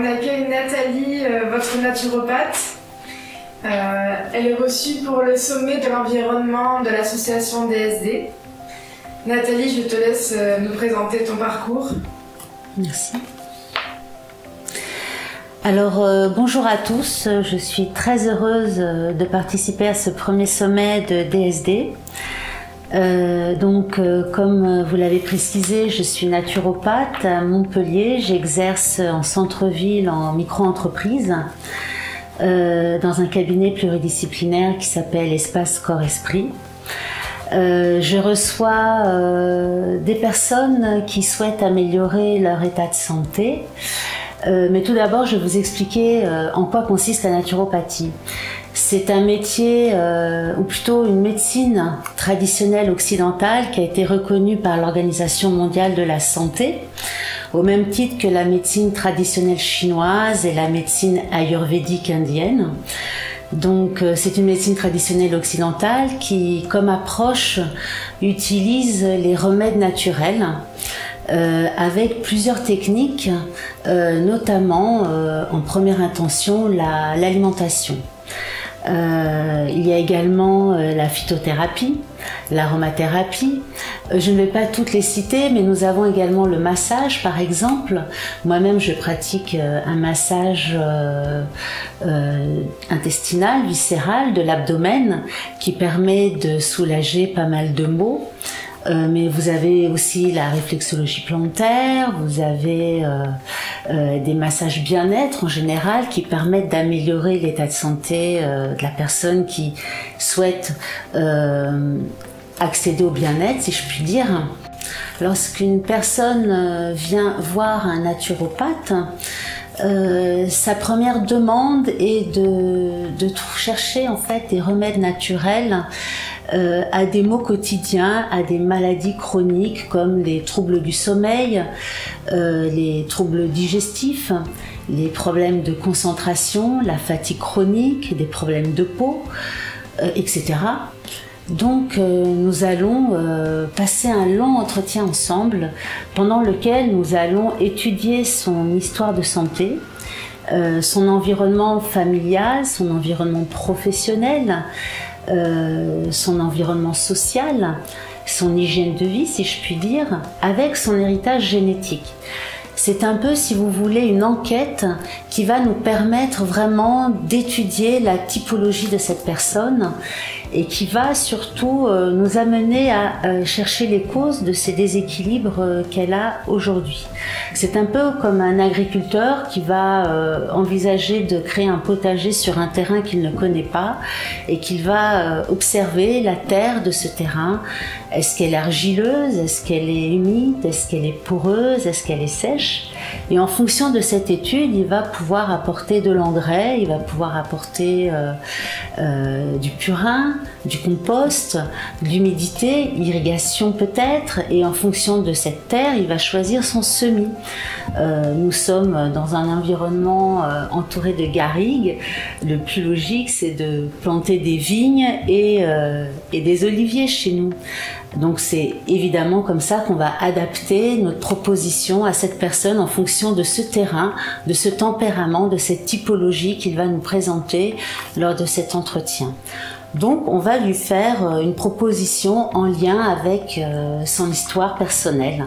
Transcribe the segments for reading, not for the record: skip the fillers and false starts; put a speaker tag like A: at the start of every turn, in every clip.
A: accueille Nathalie, votre naturopathe. Elle est reçue pour le sommet de l'environnement de l'association DSD. Nathalie, je te laisse nous présenter ton parcours.
B: Merci. Alors, bonjour à tous. Je suis très heureuse de participer à ce premier sommet de DSD. Comme vous l'avez précisé, je suis naturopathe à Montpellier. J'exerce en centre-ville en micro-entreprise dans un cabinet pluridisciplinaire qui s'appelle Espace Corps-Esprit. Je reçois des personnes qui souhaitent améliorer leur état de santé. Mais tout d'abord, je vais vous expliquer en quoi consiste la naturopathie. C'est un métier, ou plutôt une médecine traditionnelle occidentale qui a été reconnue par l'Organisation mondiale de la santé, au même titre que la médecine traditionnelle chinoise et la médecine ayurvédique indienne. Donc c'est une médecine traditionnelle occidentale qui, comme approche, utilise les remèdes naturels avec plusieurs techniques, notamment en première intention l'alimentation. Il y a également la phytothérapie, l'aromathérapie. Je ne vais pas toutes les citer, mais nous avons également le massage, par exemple. Moi-même, je pratique un massage intestinal, viscéral, de l'abdomen, qui permet de soulager pas mal de maux. Mais vous avez aussi la réflexologie plantaire, vous avez des massages bien-être en général qui permettent d'améliorer l'état de santé de la personne qui souhaite accéder au bien-être, si je puis dire. Lorsqu'une personne vient voir un naturopathe, sa première demande est de chercher en fait des remèdes naturels à des maux quotidiens, à des maladies chroniques comme les troubles du sommeil, les troubles digestifs, les problèmes de concentration, la fatigue chronique, des problèmes de peau, etc. Donc nous allons passer un long entretien ensemble pendant lequel nous allons étudier son histoire de santé, son environnement familial, son environnement professionnel, son environnement social, son hygiène de vie, si je puis dire, avec son héritage génétique. C'est un peu, si vous voulez, une enquête qui va nous permettre vraiment d'étudier la typologie de cette personne et qui va surtout nous amener à chercher les causes de ces déséquilibres qu'elle a aujourd'hui. C'est un peu comme un agriculteur qui va envisager de créer un potager sur un terrain qu'il ne connaît pas et qu'il va observer la terre de ce terrain. Est-ce qu'elle est argileuse? Est-ce qu'elle est humide? Est-ce qu'elle est poreuse? Est-ce qu'elle est sèche? Et en fonction de cette étude, il va pouvoir apporter de l'engrais, il va pouvoir apporter du purin, du compost, de l'humidité, irrigation peut-être, et en fonction de cette terre, il va choisir son semis. Nous sommes dans un environnement entouré de garrigues. Le plus logique, c'est de planter des vignes et des oliviers chez nous. Donc c'est évidemment comme ça qu'on va adapter notre proposition à cette personne en fonction de ce terrain, de ce tempérament, de cette typologie qu'il va nous présenter lors de cet entretien. Donc on va lui faire une proposition en lien avec son histoire personnelle.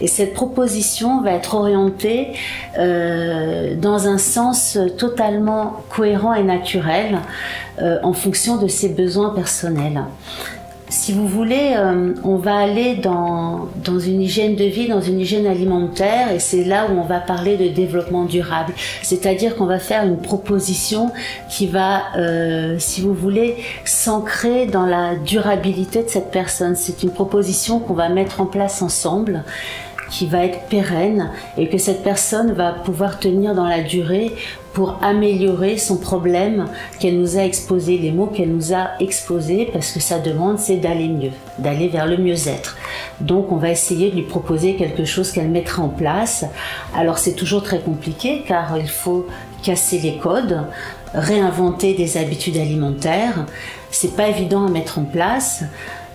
B: Et cette proposition va être orientée dans un sens totalement cohérent et naturel en fonction de ses besoins personnels. Si vous voulez, on va aller dans une hygiène de vie, dans une hygiène alimentaire, et c'est là où on va parler de développement durable. C'est-à-dire qu'on va faire une proposition qui va, si vous voulez, s'ancrer dans la durabilité de cette personne. C'est une proposition qu'on va mettre en place ensemble, qui va être pérenne et que cette personne va pouvoir tenir dans la durée pour améliorer son problème qu'elle nous a exposé, les mots qu'elle nous a exposés, parce que sa demande c'est d'aller mieux, d'aller vers le mieux-être. Donc on va essayer de lui proposer quelque chose qu'elle mettra en place. Alors c'est toujours très compliqué car il faut casser les codes, réinventer des habitudes alimentaires. C'est pas évident à mettre en place.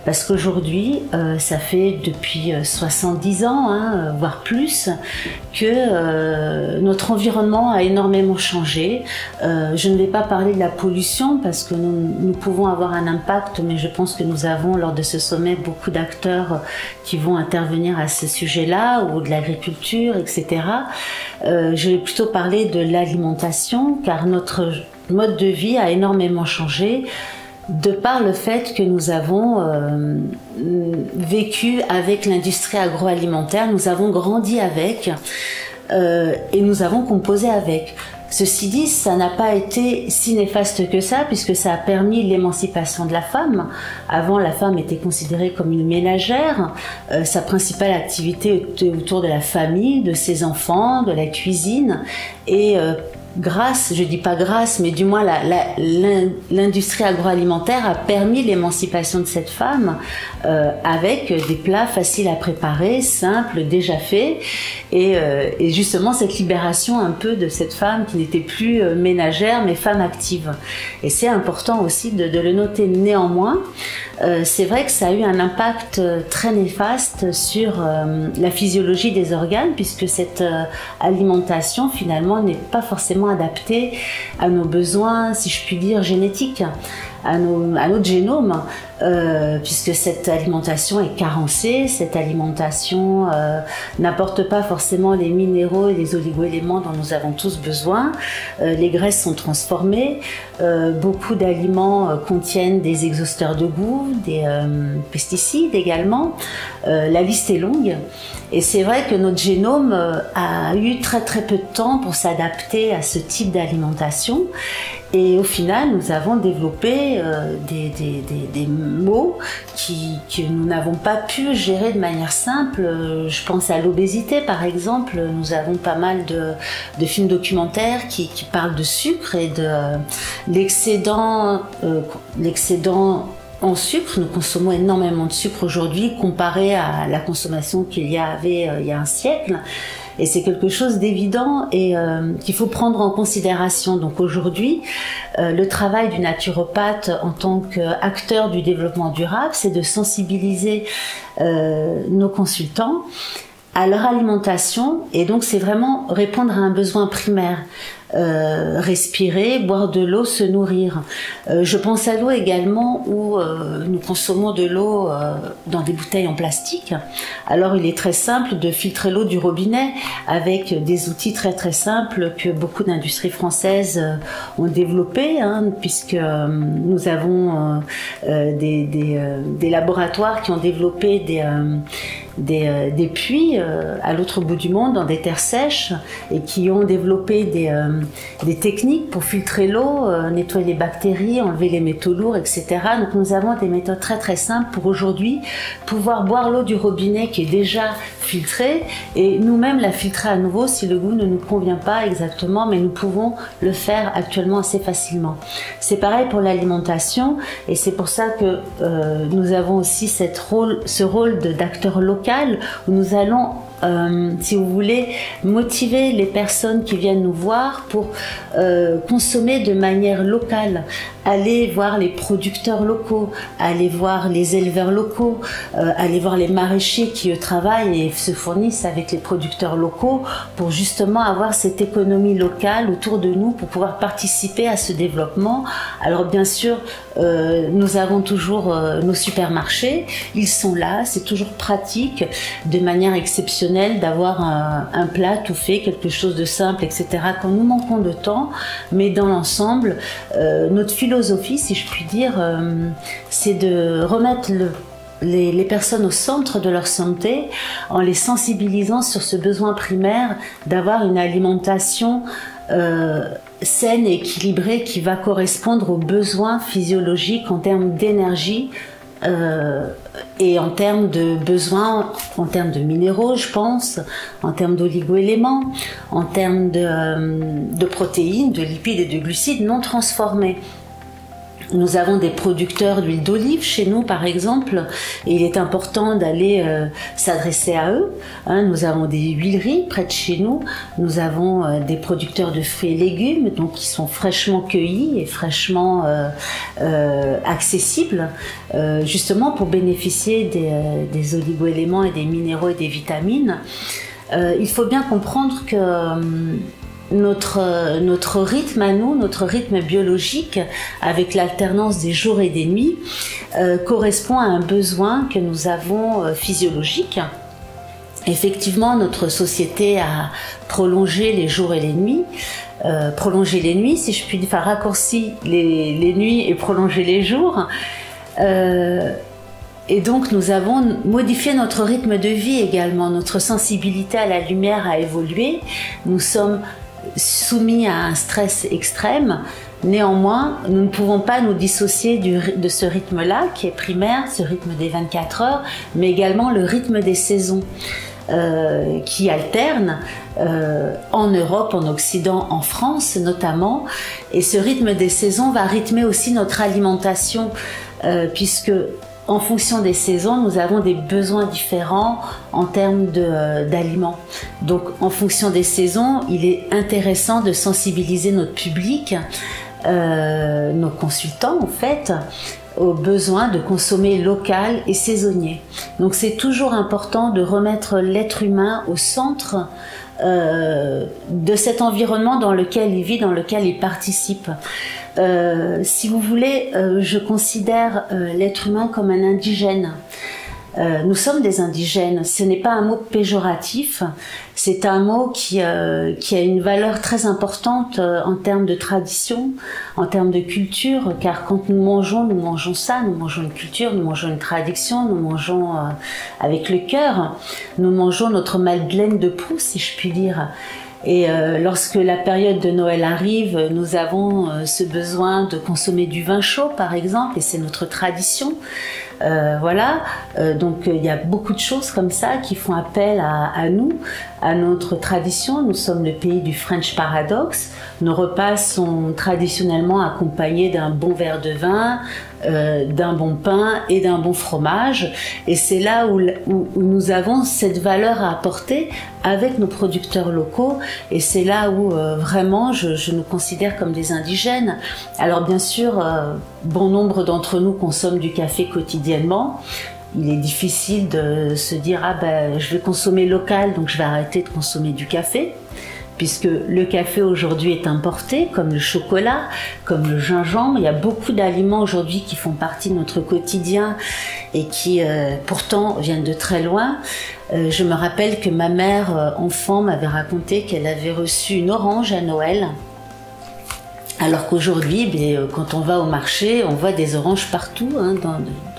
B: Parce qu'aujourd'hui, ça fait depuis 70 ans, hein, voire plus, que notre environnement a énormément changé. Je ne vais pas parler de la pollution parce que nous pouvons avoir un impact, mais je pense que nous avons lors de ce sommet beaucoup d'acteurs qui vont intervenir à ce sujet-là, ou de l'agriculture, etc. Je vais plutôt parler de l'alimentation, car notre mode de vie a énormément changé de par le fait que nous avons vécu avec l'industrie agroalimentaire, nous avons grandi avec et nous avons composé avec. Ceci dit, ça n'a pas été si néfaste que ça, puisque ça a permis l'émancipation de la femme. Avant, la femme était considérée comme une ménagère. Sa principale activité était autour de la famille, de ses enfants, de la cuisine. Et grâce, je dis pas grâce, mais du moins l'industrie agroalimentaire a permis l'émancipation de cette femme avec des plats faciles à préparer, simples, déjà faits, et justement cette libération un peu de cette femme qui n'était plus ménagère mais femme active. Et c'est important aussi de le noter. Néanmoins, c'est vrai que ça a eu un impact très néfaste sur la physiologie des organes, puisque cette alimentation finalement n'est pas forcément adaptée à nos besoins, si je puis dire, génétiques, à notre génome, puisque cette alimentation est carencée, cette alimentation n'apporte pas forcément les minéraux et les oligoéléments dont nous avons tous besoin. Les graisses sont transformées, beaucoup d'aliments contiennent des exhausteurs de goût, des pesticides également, la liste est longue. Et c'est vrai que notre génome a eu très peu de temps pour s'adapter à ce type d'alimentation. Et au final, nous avons développé des maux que nous n'avons pas pu gérer de manière simple. Je pense à l'obésité, par exemple. Nous avons pas mal de films documentaires qui parlent de sucre et de l'excédent en sucre. Nous consommons énormément de sucre aujourd'hui comparé à la consommation qu'il y avait il y a un siècle. Et c'est quelque chose d'évident et qu'il faut prendre en considération. Donc aujourd'hui, le travail du naturopathe en tant qu'acteur du développement durable, c'est de sensibiliser nos consultants à leur alimentation, et donc c'est vraiment répondre à un besoin primaire. Respirer, boire de l'eau, se nourrir. Je pense à l'eau également où nous consommons de l'eau dans des bouteilles en plastique. Alors il est très simple de filtrer l'eau du robinet avec des outils très simples que beaucoup d'industries françaises ont développés, hein, puisque nous avons des laboratoires qui ont développé des puits à l'autre bout du monde, dans des terres sèches, et qui ont développé des techniques pour filtrer l'eau, nettoyer les bactéries, enlever les métaux lourds, etc. Donc nous avons des méthodes très simples pour aujourd'hui pouvoir boire l'eau du robinet qui est déjà filtrée et nous-mêmes la filtrer à nouveau si le goût ne nous convient pas exactement, mais nous pouvons le faire actuellement assez facilement. C'est pareil pour l'alimentation, et c'est pour ça que nous avons aussi ce rôle d'acteur local où nous allons si vous voulez, motiver les personnes qui viennent nous voir pour consommer de manière locale, aller voir les producteurs locaux, aller voir les éleveurs locaux, aller voir les maraîchers qui eux travaillent et se fournissent avec les producteurs locaux pour justement avoir cette économie locale autour de nous pour pouvoir participer à ce développement. Alors bien sûr, nous avons toujours nos supermarchés, ils sont là, c'est toujours pratique de manière exceptionnelle d'avoir un plat tout fait, quelque chose de simple, etc. quand nous manquons de temps, mais dans l'ensemble, notre philosophie, si je puis dire, c'est de remettre les personnes au centre de leur santé en les sensibilisant sur ce besoin primaire d'avoir une alimentation saine et équilibrée qui va correspondre aux besoins physiologiques en termes d'énergie et en termes de besoins, en termes de minéraux, je pense, en termes d'oligo-éléments, en termes de protéines, de lipides et de glucides non transformés. Nous avons des producteurs d'huile d'olive chez nous, par exemple, et il est important d'aller s'adresser à eux. Nous avons des huileries près de chez nous. Nous avons des producteurs de fruits et légumes, donc qui sont fraîchement cueillis et fraîchement accessibles, justement pour bénéficier des oligo-éléments et des minéraux et des vitamines. Il faut bien comprendre que notre rythme à nous, notre rythme biologique, avec l'alternance des jours et des nuits, correspond à un besoin que nous avons physiologique. Effectivement, notre société a prolongé les jours et les nuits, prolongé les nuits, si je puis dire, enfin raccourci les nuits et prolongé les jours. Et donc nous avons modifié notre rythme de vie également, notre sensibilité à la lumière a évolué, nous sommes soumis à un stress extrême. Néanmoins, nous ne pouvons pas nous dissocier de ce rythme-là qui est primaire, ce rythme des 24 heures, mais également le rythme des saisons qui alternent en Europe, en Occident, en France notamment. Et ce rythme des saisons va rythmer aussi notre alimentation puisque en fonction des saisons, nous avons des besoins différents en termes d'aliments. Donc, en fonction des saisons, il est intéressant de sensibiliser notre public, nos consultants en fait, au besoin de consommer local et saisonnier. Donc, c'est toujours important de remettre l'être humain au centre de cet environnement dans lequel il vit, dans lequel il participe. Si vous voulez, je considère l'être humain comme un indigène. Nous sommes des indigènes. Ce n'est pas un mot péjoratif, c'est un mot qui a une valeur très importante en termes de tradition, en termes de culture, car quand nous mangeons ça, nous mangeons une culture, nous mangeons une tradition, nous mangeons avec le cœur, nous mangeons notre Madeleine de Proust, si je puis dire. Et lorsque la période de Noël arrive, nous avons ce besoin de consommer du vin chaud, par exemple, et c'est notre tradition. Voilà, donc il y a beaucoup de choses comme ça qui font appel à nous, à notre tradition. Nous sommes le pays du French Paradox. Nos repas sont traditionnellement accompagnés d'un bon verre de vin, d'un bon pain et d'un bon fromage. Et c'est là où nous avons cette valeur à apporter avec nos producteurs locaux. Et c'est là où vraiment je nous considère comme des indigènes. Alors bien sûr, bon nombre d'entre nous consomment du café quotidiennement. Il est difficile de se dire « Ah ben, je vais consommer local, donc je vais arrêter de consommer du café ». Puisque le café aujourd'hui est importé, comme le chocolat, comme le gingembre. Il y a beaucoup d'aliments aujourd'hui qui font partie de notre quotidien et qui pourtant viennent de très loin. Je me rappelle que ma mère, enfant, m'avait raconté qu'elle avait reçu une orange à Noël. Alors qu'aujourd'hui, quand on va au marché, on voit des oranges partout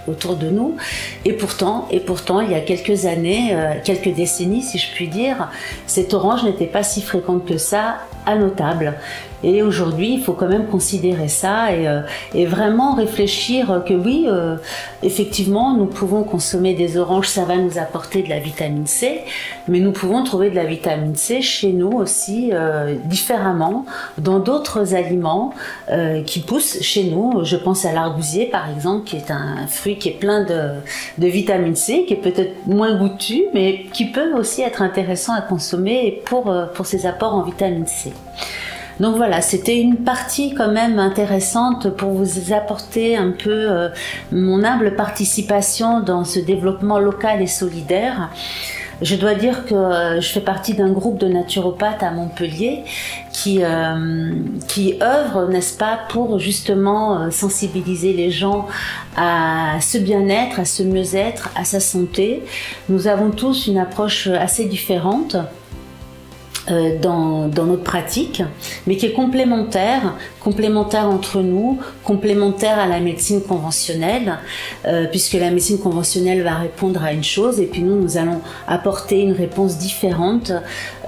B: autour de nous. Et pourtant, il y a quelques années, quelques décennies, si je puis dire, cette orange n'était pas si fréquente que ça à nos tables. Et aujourd'hui, il faut quand même considérer ça et vraiment réfléchir que oui, effectivement, nous pouvons consommer des oranges, ça va nous apporter de la vitamine C, mais nous pouvons trouver de la vitamine C chez nous aussi différemment, dans d'autres aliments qui poussent chez nous. Je pense à l'argousier, par exemple, qui est un fruit qui est plein de vitamine C, qui est peut-être moins goûtu, mais qui peut aussi être intéressant à consommer pour ses apports en vitamine C. Donc voilà, c'était une partie quand même intéressante pour vous apporter un peu mon humble participation dans ce développement local et solidaire. Je dois dire que je fais partie d'un groupe de naturopathes à Montpellier qui œuvre, n'est-ce pas, pour justement sensibiliser les gens à ce bien-être, à ce mieux-être, à sa santé. Nous avons tous une approche assez différente dans notre pratique, mais qui est complémentaire entre nous, complémentaire à la médecine conventionnelle, puisque la médecine conventionnelle va répondre à une chose et puis nous allons apporter une réponse différente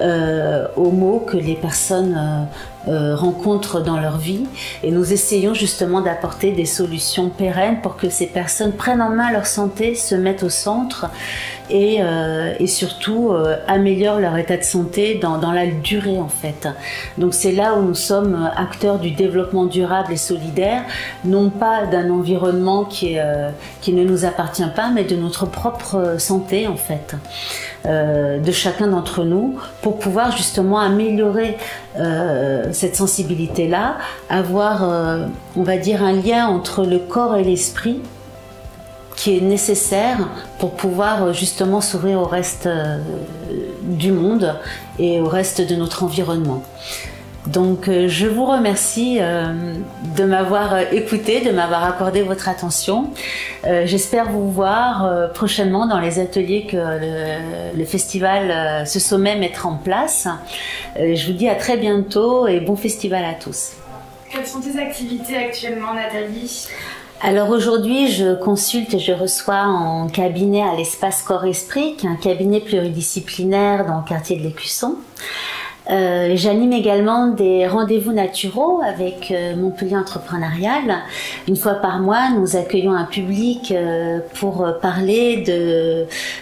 B: aux maux que les personnes rencontrent dans leur vie, et nous essayons justement d'apporter des solutions pérennes pour que ces personnes prennent en main leur santé, se mettent au centre et surtout améliorent leur état de santé dans la durée en fait. Donc c'est là où nous sommes acteurs du développement durable et solidaire, non pas d'un environnement qui ne nous appartient pas, mais de notre propre santé en fait, de chacun d'entre nous, pour pouvoir justement améliorer cette sensibilité-là, avoir, on va dire, un lien entre le corps et l'esprit qui est nécessaire pour pouvoir justement s'ouvrir au reste du monde et au reste de notre environnement. Donc je vous remercie de m'avoir écouté, de m'avoir accordé votre attention. J'espère vous voir prochainement dans les ateliers que le festival Ce Sommet mettra en place. Je vous dis à très bientôt et bon festival à tous.
A: Quelles sont tes activités actuellement, Nathalie ?
B: Alors aujourd'hui, je consulte et je reçois en cabinet à l'Espace Corps-Esprit, qui est un cabinet pluridisciplinaire dans le quartier de l'Écusson. J'anime également des rendez-vous naturaux avec Montpellier Entrepreneurial. Une fois par mois, nous accueillons un public pour parler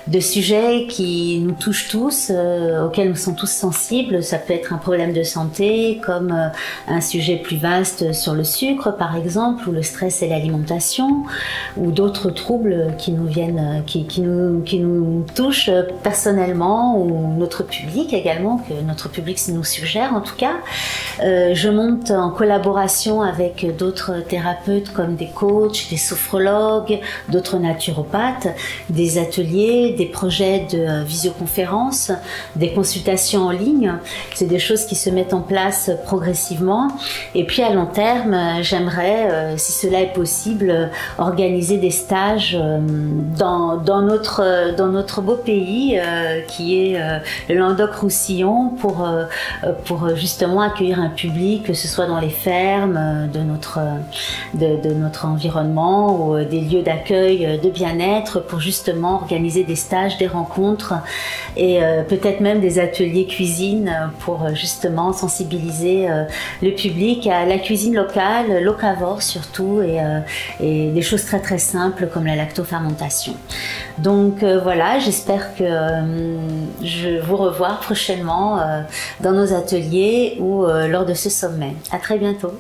B: de sujets qui nous touchent tous, auxquels nous sommes tous sensibles. Ça peut être un problème de santé, comme un sujet plus vaste sur le sucre, par exemple, ou le stress et l'alimentation, ou d'autres troubles qui nous viennent, qui nous touchent personnellement, ou notre public également, que notre public nous suggère en tout cas. Je monte en collaboration avec d'autres thérapeutes comme des coachs, des sophrologues, d'autres naturopathes, des ateliers, des projets de visioconférence, des consultations en ligne. C'est des choses qui se mettent en place progressivement. Et puis à long terme, j'aimerais, si cela est possible, organiser des stages dans notre beau pays qui est le Languedoc-Roussillon pour justement accueillir un public, que ce soit dans les fermes de notre environnement ou des lieux d'accueil de bien-être, pour justement organiser des stages, des rencontres et peut-être même des ateliers cuisine pour justement sensibiliser le public à la cuisine locale, locavore surtout, et des choses très très simples comme la lactofermentation. Donc voilà, j'espère que je vous revoir prochainement dans nos ateliers ou lors de ce sommet. À très bientôt.